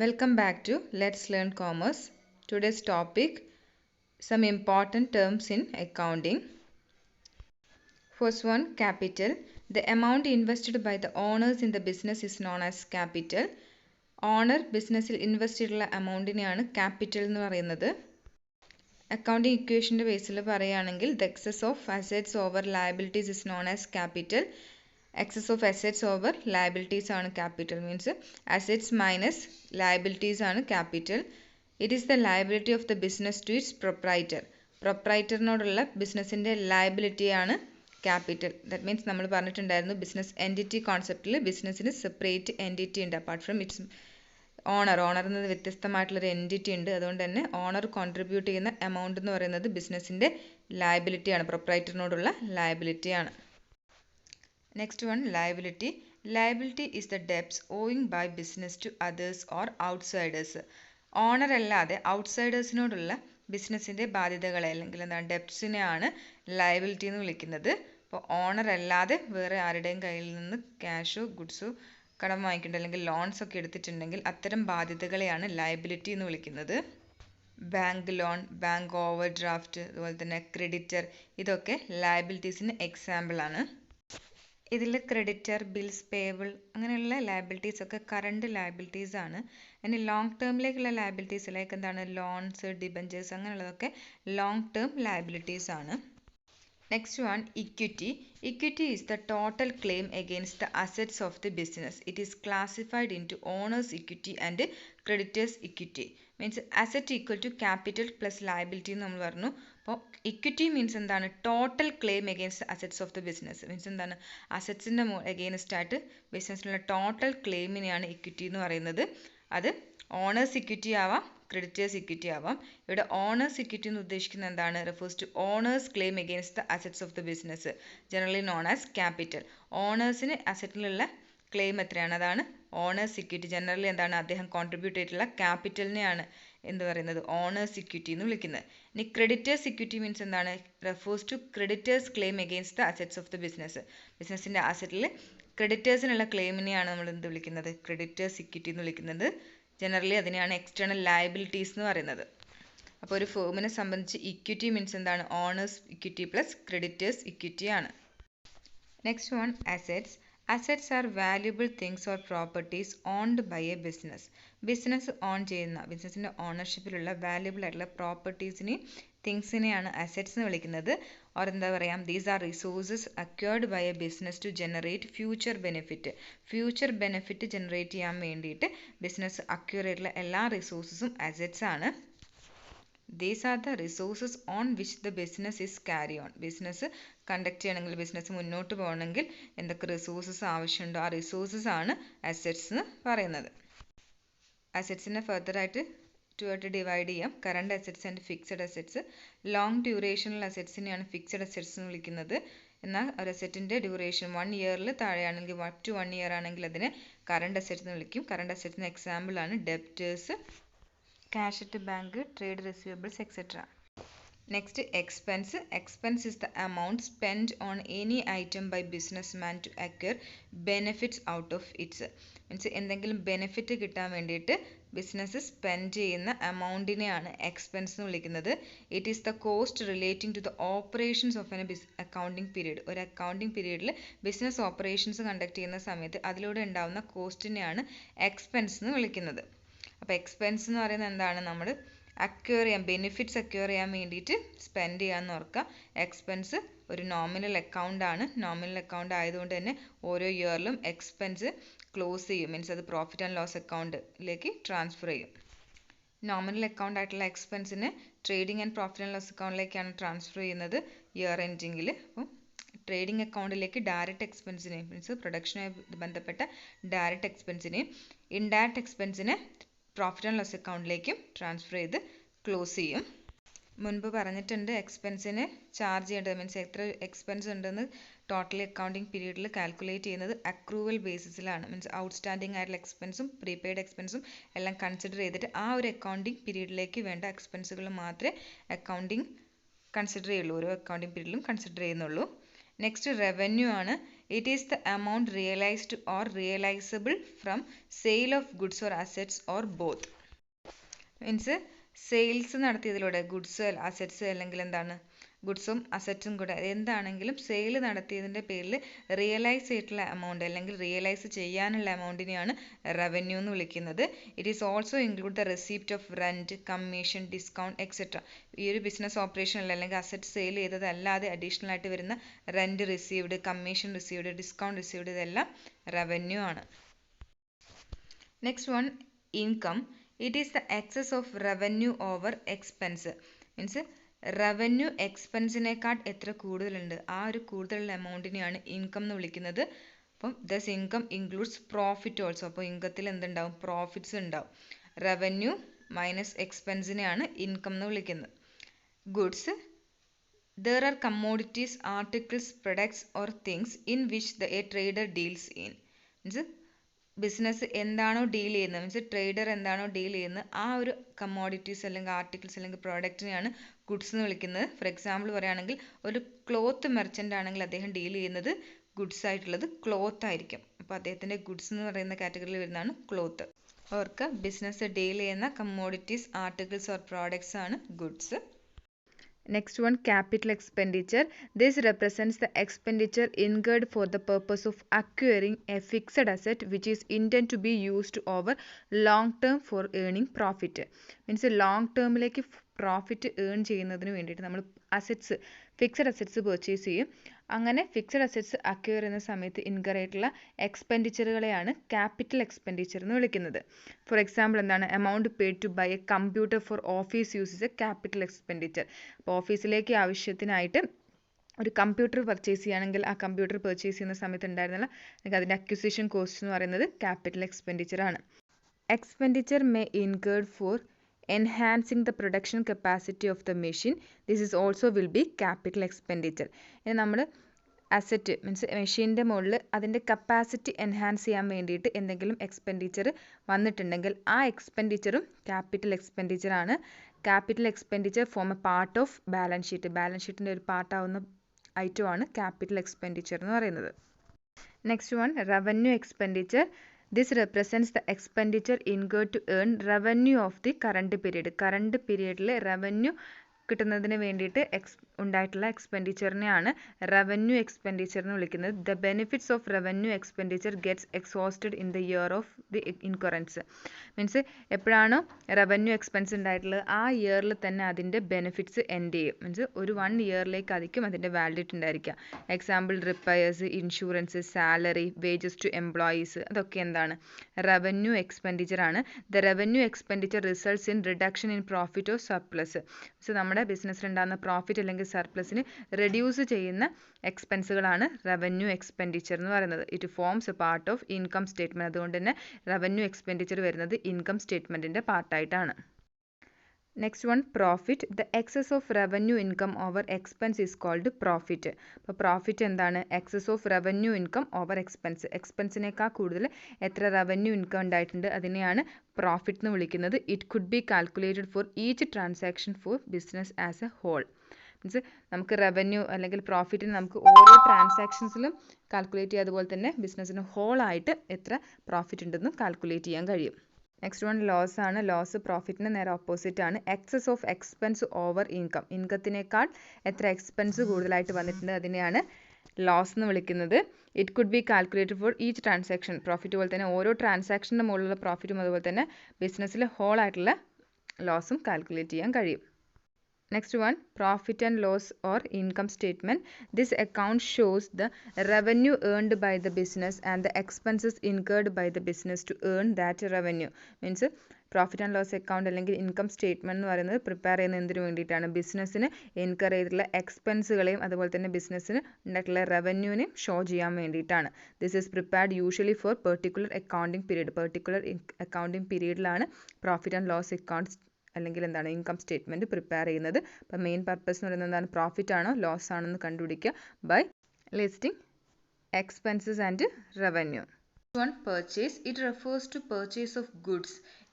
Welcome back to Let's Learn Commerce. Today's topic, some important terms in accounting. First one, capital. The amount invested by the owners in the business is known as capital. Owner ബിസിനസ്സിൽ invest ചെയ്തിട്ടുള്ള അമൗണ്ടിനെയാണ് capital എന്ന് പറയുന്നത്. Accounting ഇക്വേഷൻ്റെ ബേസിൽ പറയുകയാണെങ്കിൽ the excess of assets over liabilities is known as capital. Excess of assets over liabilities ആണ് capital, means assets minus liabilities ആണ് capital. It is the liability of the business to its proprietor. പ്രൊപ്രൈറ്ററിനോടുള്ള ബിസിനസ്സിൻ്റെ liability ആണ് capital. That means നമ്മൾ പറഞ്ഞിട്ടുണ്ടായിരുന്നു business entity കോൺസെപ്റ്റിൽ ബിസിനസ്സിന് separate entity ഉണ്ട് apart from it's owner എന്നത് വ്യത്യസ്തമായിട്ടുള്ളൊരു entity ഉണ്ട്. അതുകൊണ്ട് തന്നെ ഓണർ കോൺട്രിബ്യൂട്ട് ചെയ്യുന്ന എമൗണ്ട് എന്ന് പറയുന്നത് ബിസിനസ്സിൻ്റെ ലയബിലിറ്റിയാണ്, പ്രൊപ്രൈറ്ററിനോടുള്ള ലയബിലിറ്റിയാണ്. Next one, liability. Liability is the debts owing by business to others or outsiders. Owner അല്ലാതെ ഔട്ട്സൈഡേഴ്സിനോടുള്ള ബിസിനസ്സിൻ്റെ ബാധ്യതകളെ അല്ലെങ്കിൽ എന്താണ് ഡെപ്റ്റ്സിനെയാണ് ലയബിലിറ്റി എന്ന് വിളിക്കുന്നത്. അപ്പോൾ ഓണർ അല്ലാതെ വേറെ ആരുടെയും കയ്യിൽ നിന്ന് ക്യാഷോ ഗുഡ്സോ കടം വാങ്ങിക്കേണ്ട അല്ലെങ്കിൽ ലോൺസ് ഒക്കെ എടുത്തിട്ടുണ്ടെങ്കിൽ അത്തരം ബാധ്യതകളെയാണ് ലയബിലിറ്റി എന്ന് വിളിക്കുന്നത്. Bank loan, bank overdraft, അതുപോലെ തന്നെ ക്രെഡിറ്റർ, ഇതൊക്കെ ലയബിലിറ്റീസിന് എക്സാമ്പിളാണ്. ഇതിൽ ക്രെഡിറ്റർ, ബിൽസ് പേയബിൾ അങ്ങനെയുള്ള ലയബിലിറ്റീസ് ഒക്കെ കറണ്ട് ലയബിലിറ്റീസ് ആണ്. ഇനി ലോങ് ടേമിലേക്കുള്ള ലയബിലിറ്റീസ് ലൈക്ക് എന്താണ് ലോൺസ്, ഡിബഞ്ചേഴ്സ് അങ്ങനെയുള്ളതൊക്കെ ലോങ് ടേം ലയബിലിറ്റീസ് ആണ്. Next one, equity. Equity is the total claim against the assets of the business. It is classified into owners equity and creditors equity. Means asset equal to capital plus liability എന്ന് നമ്മൾ പറഞ്ഞു. അപ്പോൾ equity means എന്താണ് total claim against assets of the business. Means എന്താണ് അസറ്റ്സിൻ്റെ against ആയിട്ട് ബിസിനസ്സിലുള്ള total ക്ലെയിമിനെയാണ് equity എന്ന് പറയുന്നത്. അത് ഓണേഴ്സ് ഇക്വിറ്റി ആവാം, ക്രെഡിറ്റേഴ്സ് ഇക്വിറ്റി ആവാം. ഇവിടെ ഓണേഴ്സ് ഇക്വിറ്റി എന്ന് ഉദ്ദേശിക്കുന്നത് എന്താണ്? Refers to owners claim against the assets of the business, generally known as capital. ഓണേഴ്സിന് അസറ്റിലുള്ള ക്ലെയിം എത്രയാണ്? അതാണ് ഓണേഴ്സ് ഇക്വിറ്റി. ജനറലി എന്താണ് അദ്ദേഹം കോൺട്രിബ്യൂട്ട് ചെയ്തിട്ടുള്ള ക്യാപിറ്റലിനെയാണ് എന്ത് പറയുന്നത്? ഓണേഴ്സ് ഇക്വിറ്റി എന്ന് വിളിക്കുന്നത്. ഇനി ക്രെഡിറ്റേഴ്സ് ഇക്വിറ്റി മീൻസ് എന്താണ്? Refers to creditors claim against the assets of the business. ബിസിനസ്സിൻ്റെ അസറ്റിൽ ക്രെഡിറ്റേഴ്സിനുള്ള ക്ലെയിമിനെയാണ് നമ്മൾ എന്ത് വിളിക്കുന്നത്? ക്രെഡിറ്റേഴ്സ് ഇക്വിറ്റി എന്ന് വിളിക്കുന്നത്. ജനറലി അതിനെയാണ് എക്സ്റ്റേണൽ ലയബിലിറ്റീസ് എന്ന് പറയുന്നത്. അപ്പോൾ ഒരു ഫേമിനെ സംബന്ധിച്ച് ഇക്വിറ്റി മീൻസ് എന്താണ്? Owners equity plus creditors equity ആണ്. Next one, assets. Assets are valuable things or properties owned by a business. Business on ചെയ്യുന്ന ബിസിനസ്സിൻ്റെ ഓണർഷിപ്പിലുള്ള വാല്യുബിൾ ആയിട്ടുള്ള പ്രോപ്പർട്ടീസിനെയും തിങ്സിനെയാണ് അസറ്റ്സ് എന്ന് വിളിക്കുന്നത്. ഓർ എന്താ പറയുക, these are resources acquired by a business to generate future benefit. Future benefit generate ചെയ്യാൻ വേണ്ടിയിട്ട് business acquire ചെയ്തിട്ടുള്ള എല്ലാ റിസോഴ്സസും അസറ്റ്സ് ആണ്. These are the resources on which the business is carry on. Business conduct ചെയ്യണമെങ്കിൽ, business മുന്നോട്ട് പോകണമെങ്കിൽ എന്തൊക്കെ റിസോഴ്സസ് ആവശ്യമുണ്ടോ ആ റിസോഴ്സസ് ആണ് അസറ്റ്സ് എന്ന് പറയുന്നത്. അസറ്റ്സിനെ ഫർദറായിട്ട് ടു ആയിട്ട് ഡിവൈഡ് ചെയ്യാം. Current assets and fixed assets. Long durational അസറ്റ്സിനെയാണ് ഫിക്സഡ് അസറ്റ്സ് എന്ന് വിളിക്കുന്നത്. എന്നാൽ ഒരു അസറ്റിൻ്റെ ഡ്യൂറേഷൻ 1 ഇയറിൽ താഴെയാണെങ്കിൽ, അപ് ടു 1 ഇയർ ആണെങ്കിൽ അതിനെ കറണ്ട് അസറ്റ്സ് എന്ന് വിളിക്കും. കറണ്ട് അസറ്റ്സിന് എക്സാമ്പിളാണ് debtors, cash at bank, trade receivables, etc. Next, expense. Expense is the amount spent on any item by businessman to acquire benefits out of its. Means എന്തെങ്കിലും benefit കിട്ടാൻ വേണ്ടിയിട്ട് business spend ചെയ്യുന്ന എമൗണ്ടിനെയാണ് expense എന്ന് വിളിക്കുന്നത്. It is the cost relating to the operations of an accounting period. ഒരു accounting പീരീഡിൽ business operations conduct ചെയ്യുന്ന സമയത്ത് അതിലൂടെ ഉണ്ടാകുന്ന കോസ്റ്റിനെയാണ് എക്സ്പെൻസ് എന്ന് വിളിക്കുന്നത്. അപ്പോൾ എക്സ്പെൻസ് എന്ന് പറയുന്നത് എന്താണ്? നമ്മൾ അക്വയർ ചെയ്യാൻ, ബെനിഫിറ്റ്സ് അക്വയർ ചെയ്യാൻ വേണ്ടിയിട്ട് സ്പെൻഡ് ചെയ്യാമെന്ന് ഓർക്കുക. എക്സ്പെൻസ് ഒരു നോമിനൽ അക്കൗണ്ട് ആണ്. നോമിനൽ അക്കൗണ്ട് ആയതുകൊണ്ട് തന്നെ ഓരോ ഇയറിലും എക്സ്പെൻസ് ക്ലോസ് ചെയ്യും. മീൻസ് അത് പ്രോഫിറ്റ് ആൻഡ് ലോസ് അക്കൗണ്ടിലേക്ക് ട്രാൻസ്ഫർ ചെയ്യും. നോമിനൽ അക്കൗണ്ട് ആയിട്ടുള്ള എക്സ്പെൻസിന് trading and profit and loss അക്കൗണ്ടിലേക്കാണ് ട്രാൻസ്ഫർ ചെയ്യുന്നത് ഇയർ എൻഡിങ്ങിൽ. അപ്പം ട്രേഡിംഗ് അക്കൗണ്ടിലേക്ക് ഡയറക്റ്റ് എക്സ്പെൻസിനെയും മീൻസ് പ്രൊഡക്ഷനുമായി ബന്ധപ്പെട്ട ഡയറക്റ്റ് എക്സ്പെൻസിനെയും ഇൻഡയറക്റ്റ് എക്സ്പെൻസിനെ പ്രോഫിറ്റ് ആൻഡ് ലോസ് അക്കൗണ്ടിലേക്കും ട്രാൻസ്ഫർ ചെയ്ത് ക്ലോസ് ചെയ്യും. മുൻപ് പറഞ്ഞിട്ടുണ്ട് എക്സ്പെൻസിന് ചാർജ് ചെയ്യേണ്ടത്, മീൻസ് എത്ര എക്സ്പെൻസ് ഉണ്ടെന്ന് ടോട്ടലി അക്കൗണ്ടിങ് പീരീഡിൽ കാൽക്കുലേറ്റ് ചെയ്യുന്നത് അക്രൂവൽ ബേസിസിലാണ്. മീൻസ് ഔട്ട്സ്റ്റാൻഡിങ് ആയിട്ടുള്ള എക്സ്പെൻസും പ്രീപെയ്ഡ് എക്സ്പെൻസും എല്ലാം കൺസിഡർ ചെയ്തിട്ട് ആ ഒരു അക്കൗണ്ടിങ് പീരീഡിലേക്ക് വേണ്ട എക്സ്പെൻസുകൾ മാത്രമേ അക്കൗണ്ടിങ് കൺസിഡർ ചെയ്യുള്ളൂ, ഓരോ അക്കൗണ്ടിങ് പീരീഡിലും കൺസിഡർ ചെയ്യുന്നുള്ളൂ. നെക്സ്റ്റ്, റവന്യൂ ആണ്. It is the amount realized or realizable from sale of goods or assets or both. Means sales നടത്തിയതിലൂടെ ഗുഡ്സ് അസറ്റ്സ് അല്ലെങ്കിൽ എന്താണ് ഗുഡ്സും അസറ്റ്സും കൂടെ എന്താണെങ്കിലും സെയിൽ നടത്തിയതിൻ്റെ പേരിൽ റിയലൈസ് ചെയ്തിട്ടുള്ള എമൗണ്ട് അല്ലെങ്കിൽ റിയലൈസ് ചെയ്യാനുള്ള എമൗണ്ടിനെയാണ് റവന്യൂ എന്ന് വിളിക്കുന്നത്. It is also include the receipt of rent, commission, discount etcetera. ഈ ഒരു ബിസിനസ് ഓപ്പറേഷനിൽ അല്ലെങ്കിൽ അസറ്റ് സെയിൽ ചെയ്തതല്ലാതെ അഡീഷണൽ ആയിട്ട് വരുന്ന rent received, commission received, discount received ഇതെല്ലാം റവന്യൂ ആണ്. Next one, income. It is the excess of revenue over expense. Means revenue എക്സ്പെൻസിനേക്കാൾ എത്ര കൂടുതലുണ്ട് ആ ഒരു കൂടുതലുള്ള എമൗണ്ടിനെയാണ് ഇൻകം എന്ന് വിളിക്കുന്നത്. അപ്പം thus income includes profit also. അപ്പോൾ ഇൻകത്തിൽ എന്തുണ്ടാവും? പ്രോഫിറ്റ്സ് ഉണ്ടാവും. റവന്യൂ മൈനസ് എക്സ്പെൻസിനെയാണ് ഇൻകം എന്ന് വിളിക്കുന്നത്. Goods. There are commodities, articles, products or things in which a trader deals in. Means business എന്താണോ ഡീൽ ചെയ്യുന്നത്, മീൻസ് ട്രേഡർ എന്താണോ ഡീൽ ചെയ്യുന്നത് ആ ഒരു കമ്മോഡിറ്റീസ് അല്ലെങ്കിൽ ആർട്ടിക്കിൾസ് അല്ലെങ്കിൽ പ്രോഡക്റ്റിനെയാണ് ഗുഡ്സ് എന്ന് വിളിക്കുന്നത്. ഫോർ എക്സാമ്പിൾ പറയുകയാണെങ്കിൽ ഒരു ക്ലോത്ത് മെർച്ചൻ്റ് ആണെങ്കിൽ അദ്ദേഹം ഡീൽ ചെയ്യുന്നത് ഗുഡ്സ് ആയിട്ടുള്ളത് ക്ലോത്ത് ആയിരിക്കും. അപ്പോൾ അദ്ദേഹത്തിൻ്റെ ഗുഡ്സ് എന്ന് പറയുന്ന കാറ്റഗറിയിൽ വരുന്നതാണ് ക്ലോത്ത്. അവർക്ക് ബിസിനസ് ഡീൽ ചെയ്യുന്ന കമ്മോഡിറ്റീസ്, ആർട്ടിക്കിൾസ് ഓർ പ്രോഡക്ട്സ് ആണ് goods. Next one, capital expenditure. This represents the expenditure incurred for the purpose of acquiring a fixed asset which is intended to be used over long term for earning profit. Means long term like profit earn ചെയ്യുന്നതിന് വേണ്ടിയിട്ട് നമ്മൾ assets, fixed assets purchase ചെയ്യും. അങ്ങനെ fixed assets acquire ചെയ്യുന്ന സമയത്ത് incur ആയിട്ടുള്ള എക്സ്പെൻഡിച്ചറുകളെയാണ് capital expenditure എന്ന് വിളിക്കുന്നത്. ഫോർ എക്സാമ്പിൾ എന്താണ്? Amount paid to buy a computer for office use is a capital expenditure. അപ്പോൾ ഓഫീസിലേക്ക് ആവശ്യത്തിനായിട്ട് ഒരു കമ്പ്യൂട്ടർ പർച്ചേസ് ചെയ്യുകയാണെങ്കിൽ ആ കമ്പ്യൂട്ടർ പർച്ചേസ് ചെയ്യുന്ന സമയത്ത് ഉണ്ടായിരുന്നില്ല അതിൻ്റെ അക്വിസിഷൻ കോസ്റ്റ് എന്ന് പറയുന്നത് ക്യാപിറ്റൽ എക്സ്പെൻഡിച്ചർ ആണ്. Expenditure may incurred four enhancing the production capacity of the machine. This is also will be capital expenditure. ഇനി നമ്മൾ അസറ്റ് മീൻസ് മെഷീൻ്റെ മുകളിൽ അതിൻ്റെ കപ്പാസിറ്റി എൻഹാൻസ് ചെയ്യാൻ വേണ്ടിയിട്ട് എന്തെങ്കിലും എക്സ്പെൻഡിച്ചർ വന്നിട്ടുണ്ടെങ്കിൽ ആ എക്സ്പെൻഡിച്ചറും ക്യാപിറ്റൽ എക്സ്പെൻഡിച്ചർ ആണ്. Capital expenditure form a part of balance sheet. Balance ഷീറ്റിൻ്റെ ഒരു പാർട്ടാവുന്ന ഐറ്റമാണ് ക്യാപിറ്റൽ എക്സ്പെൻഡിച്ചർ എന്ന് പറയുന്നത്. Next one, revenue expenditure. This represents the expenditure incurred to earn revenue of the current period. Current പീരിയഡിൽ റവന്യൂ കിട്ടുന്നതിന് വേണ്ടിയിട്ട് ഉണ്ടായിട്ടുള്ള എക്സ്പെൻഡിച്ചറിനെയാണ് റവന്യൂ എക്സ്പെൻഡിച്ചർ എന്ന് വിളിക്കുന്നത്. The benefits of revenue expenditure gets exhausted in the year of the incurrence. Means എപ്പോഴാണോ revenue expense ഉണ്ടായിട്ടുള്ളത് ആ ഇയറിൽ തന്നെ അതിൻ്റെ ബെനിഫിറ്റ്സ് എൻഡ് ചെയ്യും. മീൻസ് ഒരു 1 ഇയറിലേക്ക് ആയിരിക്കും അതിൻ്റെ വാലിഡിറ്റി ഉണ്ടായിരിക്കുക. Example repairs, insurance, salary, wages to employees, അതൊക്കെ എന്താണ്? റവന്യൂ എക്സ്പെൻഡിച്ചർ ആണ്. The revenue expenditure results in reduction in profit or surplus. So നമ്മുടെ ബിസിനസ്സിലുണ്ടാകുന്ന പ്രോഫിറ്റ് അല്ലെങ്കിൽ സർപ്ലസിന് റെഡ്യൂസ് ചെയ്യുന്ന എക്സ്പെൻസുകളാണ് റവന്യൂ എക്സ്പെൻഡിച്ചർ എന്ന് പറയുന്നത്. It forms a part of income statement. അതുകൊണ്ട് തന്നെ റവന്യൂ എക്സ്പെൻഡിച്ചർ വരുന്നത് ഇൻകം സ്റ്റേറ്റ്മെൻറ്റിൻ്റെ പാർട്ടായിട്ടാണ്. Next one, profit. The excess of revenue income over expense is called profit. അപ്പോൾ പ്രോഫിറ്റ് എന്താണ്? Excess of revenue income over expense. എക്സ്പെൻസിനേക്കാൾ കൂടുതൽ എത്ര റവന്യൂ ഇൻകം ഉണ്ടായിട്ടുണ്ട് അതിനെയാണ് പ്രോഫിറ്റ് എന്ന് വിളിക്കുന്നത്. It could be calculated for each transaction for business as a whole. Means നമുക്ക് റവന്യൂ അല്ലെങ്കിൽ പ്രോഫിറ്റിന് നമുക്ക് ഓരോ ട്രാൻസാക്ഷൻസിലും കാൽക്കുലേറ്റ് ചെയ്യുക. അതുപോലെ തന്നെ ബിസിനസ്സിന് ഹോളായിട്ട് എത്ര പ്രോഫിറ്റ് ഉണ്ടെന്നും കാൽക്കുലേറ്റ് ചെയ്യാൻ കഴിയും. നെക്സ്റ്റ് വൺ, ലോസ് ആണ്. ലോസ് പ്രോഫിറ്റിന് നേരെ ഓപ്പോസിറ്റ് ആണ്. Excess of expense over income. ഇൻകത്തിനേക്കാൾ എത്ര എക്സ്പെൻസ് കൂടുതലായിട്ട് വന്നിട്ടുണ്ട് അതിനെയാണ് ലോസ് എന്ന് വിളിക്കുന്നത്. It could be calculated for each transaction. Profit പോലെ തന്നെ ഓരോ ട്രാൻസാക്ഷൻ്റെ മുകളിലുള്ള പ്രോഫിറ്റും അതുപോലെ തന്നെ ബിസിനസ്സിൽ ഹോൾ ആയിട്ടുള്ള ലോസും കാൽക്കുലേറ്റ് ചെയ്യാൻ കഴിയും. Next one, profit and loss or income statement. This account shows the revenue earned by the business and the expenses incurred by the business to earn that revenue. Means profit and loss account അല്ലെങ്കിൽ income statement എന്ന് പറയുന്നത് prepare ചെയ്യുന്ന എന്തിനു വേണ്ടിയിട്ടാണ്? ബിസിനസ്സിന് incur ചെയ്തിട്ടുള്ള എക്സ്പെൻസുകളെയും അതുപോലെ തന്നെ ബിസിനസ്സിന് ഉണ്ടായിട്ടുള്ള റവന്യൂവിനെയും ഷോ ചെയ്യാൻ വേണ്ടിയിട്ടാണ്. This is prepared usually for particular accounting period. Particular accounting പീരീഡിലാണ് പ്രോഫിറ്റ് ആൻഡ് ലോസ് അക്കൗണ്ട് അല്ലെങ്കിൽ എന്താണ് ഇൻകം സ്റ്റേറ്റ്മെൻറ്റ് പ്രിപ്പയർ ചെയ്യുന്നത്. അപ്പോൾ മെയിൻ പർപ്പസ് എന്ന് പറയുന്നത് എന്താണ്? പ്രോഫിറ്റ് ആണോ ലോസ് ആണോ എന്ന് കണ്ടുപിടിക്കുക by listing expenses and revenue. One, purchase. It refers to purchase of goods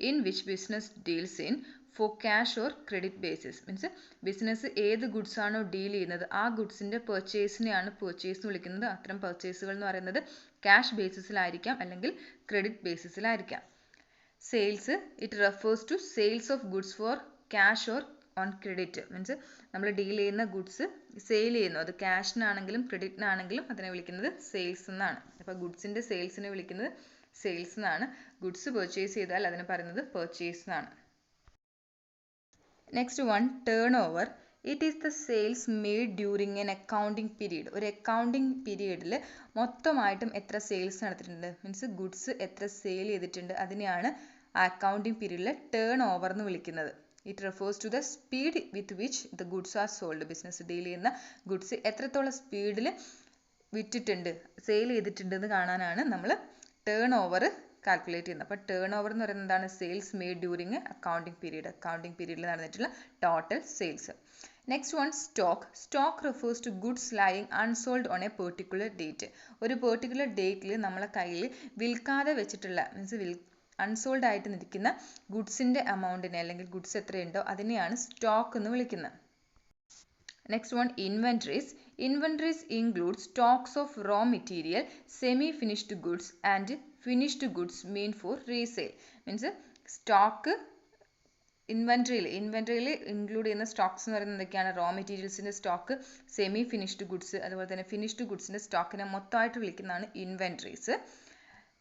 in which business deals in for cash or credit basis. Means business ഏത് ഗുഡ്സ് ആണോ ഡീൽ ചെയ്യുന്നത് ആ ഗുഡ്സിൻ്റെ പെർച്ചേസിനെയാണ് പെർച്ചേസ് എന്ന് വിളിക്കുന്നത്. അത്തരം പെർച്ചേസുകൾ എന്ന് പറയുന്നത് ക്യാഷ് ബേസിസിലായിരിക്കാം അല്ലെങ്കിൽ ക്രെഡിറ്റ് ബേസിസിലായിരിക്കാം. Sales it refers to sales of goods for cash or on credit. Means നമ്മൾ ഡീൽ ചെയ്യുന്ന ഗുഡ്സ് സെയിൽ ചെയ്യുന്നു, അത് ക്യാഷിനാണെങ്കിലും ക്രെഡിറ്റിനാണെങ്കിലും അതിനെ വിളിക്കുന്നത് സെയിൽസ് എന്നാണ്. അപ്പോൾ ഗുഡ്സിൻ്റെ സെയിൽസിനെ വിളിക്കുന്നത് സെയിൽസ് എന്നാണ്. ഗുഡ്സ് പെർച്ചേസ് ചെയ്താൽ അതിന് പറയുന്നത് പെർച്ചേസ് എന്നാണ്. Next one, turn over. It is the sales made during N accounting period. ഒരു അക്കൗണ്ടിങ് പീരീഡിൽ മൊത്തമായിട്ടും എത്ര സെയിൽസ് നടത്തിയിട്ടുണ്ട്, മീൻസ് ഗുഡ്സ് എത്ര സെയിൽ ചെയ്തിട്ടുണ്ട്, അതിനെയാണ് ആ അക്കൗണ്ടിങ് പീരീഡിൽ ടേൺ ഓവർ എന്ന് വിളിക്കുന്നത്. It refers to the speed with which the goods are sold. Business deal ചെയ്യുന്ന ഗുഡ്സ് എത്രത്തോളം സ്പീഡിൽ വിറ്റിട്ടുണ്ട്, സെയിൽ ചെയ്തിട്ടുണ്ട് എന്ന് കാണാനാണ് നമ്മൾ ടേൺ ഓവർ കാൽക്കുലേറ്റ് ചെയ്യുന്നത്. അപ്പോൾ ടേൺ ഓവർ എന്ന് പറയുന്നത് എന്താണ്? Sales made during accounting period. Accounting പീരീഡിൽ നടന്നിട്ടുള്ള total sales. Next one, stock. Stock refers to goods lying unsold on a particular date. ഒരു പെർട്ടിക്കുലർ ഡേറ്റിൽ നമ്മളെ കയ്യിൽ വിൽക്കാതെ വെച്ചിട്ടുള്ള മീൻസ് അൺസോൾഡ് ആയിട്ട് നിൽക്കുന്ന ഗുഡ്സിൻ്റെ എമൗണ്ടിനെ അല്ലെങ്കിൽ ഗുഡ്സ് എത്രയുണ്ടോ അതിനെയാണ് സ്റ്റോക്ക് എന്ന് വിളിക്കുന്നത്. Next one, inventories. Inventories include stocks of raw material, semi-finished goods and finished goods meant for resale. Means stock ഇൻവെൻട്രിയിൽ ഇൻക്ലൂഡ് ചെയ്യുന്ന സ്റ്റോക്സ് എന്ന് പറയുന്നത് എന്തൊക്കെയാണ്? റോ മെറ്റീരിയൽസിൻ്റെ സ്റ്റോക്ക്, സെമി ഫിനിഷ്ഡ് ഗുഡ്സ്, അതുപോലെ തന്നെ ഫിനിഷ്ഡ് ഗുഡ്സിൻ്റെ സ്റ്റോക്കിനെ മൊത്തമായിട്ട് വിളിക്കുന്നതാണ് ഇൻവെൻട്രീസ്.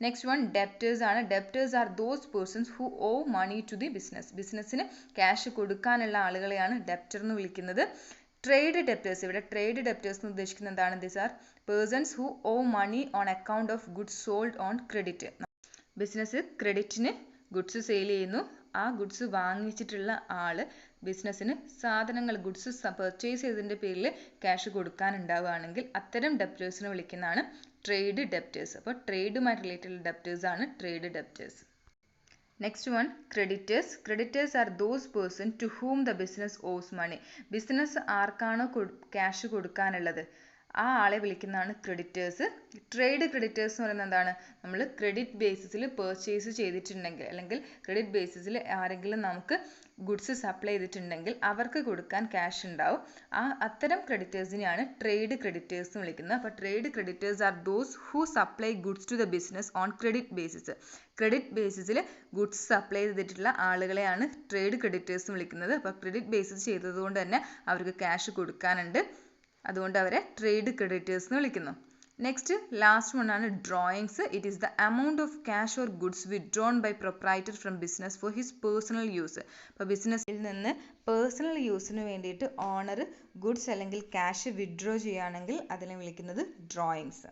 നെക്സ്റ്റ് വൺ, ഡെപ്റ്റേഴ്സ് ആണ്. Debtors are those persons who owe money to the business. ബിസിനസ്സിന് ക്യാഷ് കൊടുക്കാനുള്ള ആളുകളെയാണ് ഡെപ്റ്റർ എന്ന് വിളിക്കുന്നത്. Trade debtors. ഇവിടെ ട്രേഡ് ഡെപ്റ്റേഴ്സ് എന്ന് ഉദ്ദേശിക്കുന്നത് എന്താണ്? These are persons who owe money on account of goods sold on credit. Business ക്രെഡിറ്റിന് ഗുഡ്സ് സെയിൽ ചെയ്യുന്നു, ആ ഗുഡ്സ് വാങ്ങിച്ചിട്ടുള്ള ആൾ ബിസിനസ്സിന് സാധനങ്ങൾ ഗുഡ്സ് പർച്ചേസ് ചെയ്തതിൻ്റെ പേരിൽ ക്യാഷ് കൊടുക്കാനുണ്ടാവുകയാണെങ്കിൽ അത്തരം ഡെപ്റ്റേഴ്സിനെ വിളിക്കുന്നതാണ് ട്രേഡ് ഡെപ്റ്റേഴ്സ്. അപ്പോൾ ട്രേഡുമായി റിലേറ്റഡ് ഡെപ്റ്റേഴ്സ് ആണ് trade debtors. Next one, creditors. Creditors are those person to whom the business owes money. Business ആർക്കാണോ ക്യാഷ് കൊടുക്കാനുള്ളത് ആ ആളെ വിളിക്കുന്നതാണ് ക്രെഡിറ്റേഴ്സ്. ട്രേഡ് ക്രെഡിറ്റേഴ്സ് എന്ന് പറയുന്നത് എന്താണ്? നമ്മൾ ക്രെഡിറ്റ് ബേസിസിൽ പർച്ചേസ് ചെയ്തിട്ടുണ്ടെങ്കിൽ അല്ലെങ്കിൽ ക്രെഡിറ്റ് ബേസിസിൽ ആരെങ്കിലും നമുക്ക് ഗുഡ്സ് സപ്ലൈ ചെയ്തിട്ടുണ്ടെങ്കിൽ അവർക്ക് കൊടുക്കാൻ ക്യാഷ് ഉണ്ടാവും. അത്തരം ക്രെഡിറ്റേഴ്സിനെയാണ് ട്രേഡ് ക്രെഡിറ്റേഴ്സ് എന്ന് വിളിക്കുന്നത്. അപ്പോൾ trade creditors are those who supply goods to the business on credit basis. Credit ബേസിസിൽ ഗുഡ്സ് സപ്ലൈ ചെയ്തിട്ടുള്ള ആളുകളെയാണ് ട്രേഡ് ക്രെഡിറ്റേഴ്സ് എന്ന് വിളിക്കുന്നത്. അപ്പോൾ ക്രെഡിറ്റ് ബേസിസ് ചെയ്തതുകൊണ്ട് തന്നെ അവർക്ക് ക്യാഷ് കൊടുക്കാനുണ്ട്, അതുകൊണ്ട് അവരെ ട്രേഡ് ക്രെഡിറ്റേഴ്സ് എന്ന് വിളിക്കുന്നു. നെക്സ്റ്റ് ലാസ്റ്റ് വൺ ആണ് drawings. It is the amount of cash or goods withdrawn by proprietor from business for his personal use. അപ്പോൾ ബിസിനസ്സിൽ നിന്ന് പേഴ്സണൽ യൂസിന് വേണ്ടിയിട്ട് ഓണർ ഗുഡ്സ് അല്ലെങ്കിൽ ക്യാഷ് വിത്ഡ്രോ ചെയ്യുകയാണെങ്കിൽ അതിനെ വിളിക്കുന്നത് drawings.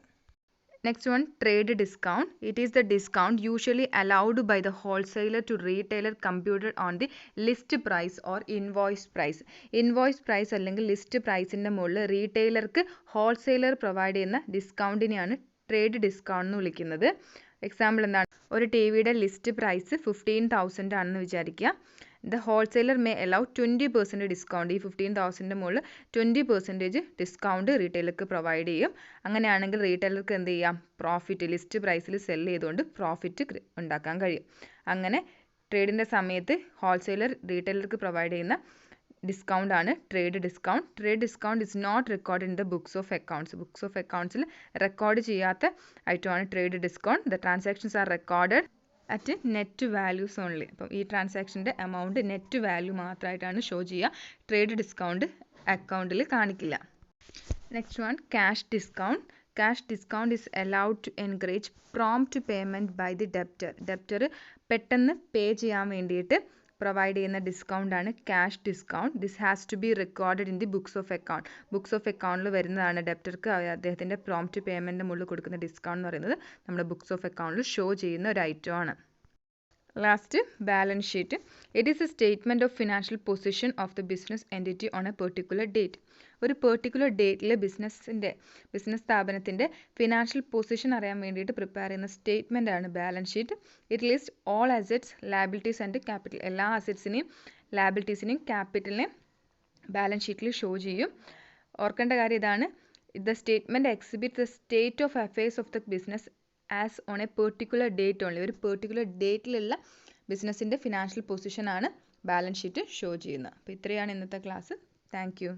Next one, trade discount. It is the discount usually allowed by the wholesaler to retailer computed on the list price or invoice price. Invoice price അല്ലെങ്കിൽ list പ്രൈസിൻ്റെ മുകളിൽ റീറ്റെയിലർക്ക് wholesaler provide ചെയ്യുന്ന ഡിസ്കൗണ്ടിനെയാണ് trade discount എന്ന് വിളിക്കുന്നത്. Example എന്താണ്? ഒരു T വിയുടെ list price 15,000 ആണെന്ന് വിചാരിക്കുക. The wholesaler may allow 20% discount. ഈ 15,000 മുകളിൽ 20% ഡിസ്കൗണ്ട് റീറ്റെയിലർക്ക് പ്രൊവൈഡ് ചെയ്യും. അങ്ങനെയാണെങ്കിൽ റീറ്റെയിലർക്ക് എന്ത് ചെയ്യാം? പ്രോഫിറ്റ് ലിസ്റ്റ് പ്രൈസിൽ സെല് ചെയ്തുകൊണ്ട് പ്രോഫിറ്റ് ഉണ്ടാക്കാൻ കഴിയും. അങ്ങനെ ട്രേഡിൻ്റെ സമയത്ത് ഹോൾസെയിലർ റീറ്റെയിലർക്ക് പ്രൊവൈഡ് ചെയ്യുന്ന ഡിസ്കൗണ്ട് ആണ് trade discount. Trade discount is not record in the books of accounts. Books of അക്കൗണ്ട്സിൽ റെക്കോർഡ് ചെയ്യാത്ത ഐറ്റമാണ് trade discount. The transactions are recorded at net values only. അപ്പം ഈ ട്രാൻസാക്ഷൻ്റെ എമൗണ്ട് നെറ്റ് വാല്യൂ മാത്രമായിട്ടാണ് ഷോ ചെയ്യുക. ട്രേഡ് ഡിസ്കൗണ്ട് അക്കൗണ്ടിൽ കാണിക്കില്ല. Next one, cash discount. Cash discount is allowed to encourage prompt payment by the debtor. Debtor പെട്ടെന്ന് pay ചെയ്യാൻ വേണ്ടിയിട്ട് പ്രൊവൈഡ് ചെയ്യുന്ന ഡിസ്കൗണ്ട് ആണ് cash discount. This has to be recorded in the books of account. Books of അക്കൗണ്ടിൽ വരുന്നതാണ് ഡെപ്റ്റർക്ക് അദ്ദേഹത്തിൻ്റെ prompt പേയ്മെൻറ്റിൻ്റെ മുകളിൽ കൊടുക്കുന്ന ഡിസ്കൗണ്ട് എന്ന് പറയുന്നത് നമ്മുടെ ബുക്സ് ഓഫ് അക്കൗണ്ടിൽ ഷോ ചെയ്യുന്ന ഒരു ഐറ്റം ആണ്. Last, balance sheet. It is A statement of financial position of the business entity on a particular date. ഒരു പെർട്ടിക്കുലർ ഡേറ്റിൽ ബിസിനസ് സ്ഥാപനത്തിൻ്റെ ഫിനാൻഷ്യൽ പൊസിഷൻ അറിയാൻ വേണ്ടിയിട്ട് പ്രിപ്പയർ ചെയ്യുന്ന സ്റ്റേറ്റ്മെൻ്റ് ആണ് balance sheet. It list all assets, liabilities and capital. എല്ലാ അസറ്റ്സിനെയും ലയബിലിറ്റീസിനെയും ക്യാപിറ്റലിനെയും balance ഷീറ്റിൽ show ചെയ്യും. ഓർക്കേണ്ട കാര്യം ഇതാണ്, the statement exhibit the state of affairs of the business as on a particular date only. ഒരു പെർട്ടിക്കുലർ ഡേറ്റിലുള്ള ബിസിനസ്സിൻ്റെ ഫിനാൻഷ്യൽ പൊസിഷനാണ് ബാലൻസ് ഷീറ്റ് ഷോ ചെയ്യുന്നത്. അപ്പോൾ ഇത്രയാണ് ഇന്നത്തെ ക്ലാസ്. Thank you.